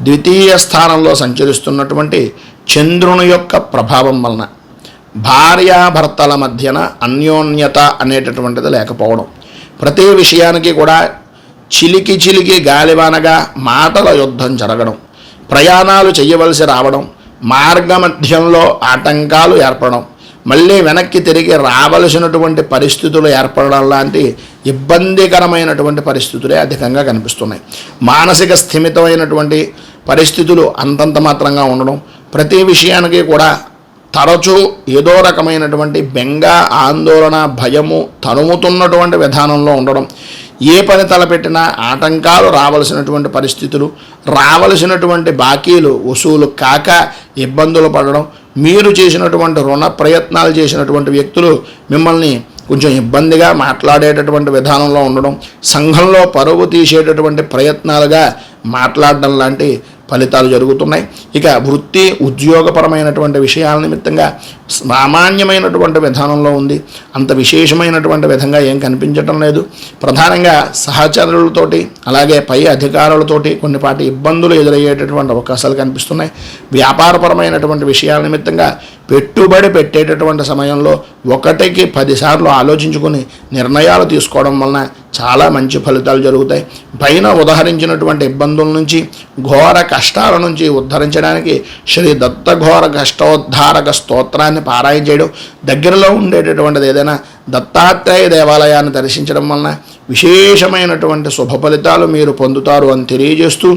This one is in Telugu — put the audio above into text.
ద్వితీయ స్థానంలో సంచరిస్తున్నటువంటి చంద్రుని యొక్క ప్రభావం వలన భార్యాభర్తల మధ్యన అన్యోన్యత అనేటటువంటిది లేకపోవడం, ప్రతి విషయానికి కూడా చిలికి చిలికి గాలివానగా మాటల యుద్ధం జరగడం, ప్రయాణాలు చేయవలసి రావడం, మార్గమధ్యంలో ఆటంకాలు ఏర్పడడం, మళ్ళీ వెనక్కి తిరిగి రావలసినటువంటి పరిస్థితులు ఏర్పడడం లాంటి ఇబ్బందికరమైనటువంటి పరిస్థితులే అధికంగా కనిపిస్తున్నాయి. మానసిక స్థిమితమైనటువంటి పరిస్థితులు అంతంత మాత్రంగా ఉండడం, ప్రతి విషయానికి కూడా తరచూ ఏదో రకమైనటువంటి బెంగ, ఆందోళన, భయము తరుముతున్నటువంటి విధానంలో ఉండడం, ఏ పని తలపెట్టినా ఆటంకాలు రావలసినటువంటి పరిస్థితులు, రావలసినటువంటి బాకీలు వసూలు కాక ఇబ్బందులు పడడం, మీరు చేసినటువంటి రుణ ప్రయత్నాలు చేసినటువంటి వ్యక్తులు మిమ్మల్ని కొంచెం ఇబ్బందిగా మాట్లాడేటటువంటి విధానంలో ఉండడం, సంఘంలో పరువు తీసేటటువంటి ప్రయత్నాలుగా మాట్లాడడం లాంటి ఫలితాలు జరుగుతున్నాయి. ఇక వృత్తి ఉద్యోగపరమైనటువంటి విషయాల నిమిత్తంగా సామాన్యమైనటువంటి విధానంలో ఉంది, అంత విశేషమైనటువంటి విధంగా ఏం కనిపించటం లేదు. ప్రధానంగా సహచరులతోటి అలాగే పై అధికారులతోటి కొన్నిపాటి ఇబ్బందులు ఎదురయ్యేటటువంటి అవకాశాలు కనిపిస్తున్నాయి. వ్యాపారపరమైనటువంటి విషయాల నిమిత్తంగా పెట్టుబడి పెట్టేటటువంటి సమయంలో 1కి 10 సార్లు ఆలోచించుకొని నిర్ణయాలు తీసుకోవడం వలన చాలా మంచి ఫలితాలు జరుగుతాయి. పైన ఉదహరించినటువంటి ఇబ్బందుల నుంచి, ఘోర కష్టాల నుంచి ఉద్ధరించడానికి శ్రీ దత్తఘోర కష్టోద్ధారక స్తోత్రాన్ని పారాయణ చేయడం, దగ్గరలో ఉండేటటువంటిది ఏదైనా దత్తాత్రేయ దేవాలయాన్ని దర్శించడం వలన విశేషమైనటువంటి శుభ ఫలితాలు మీరు పొందుతారు అని తెలియజేస్తూ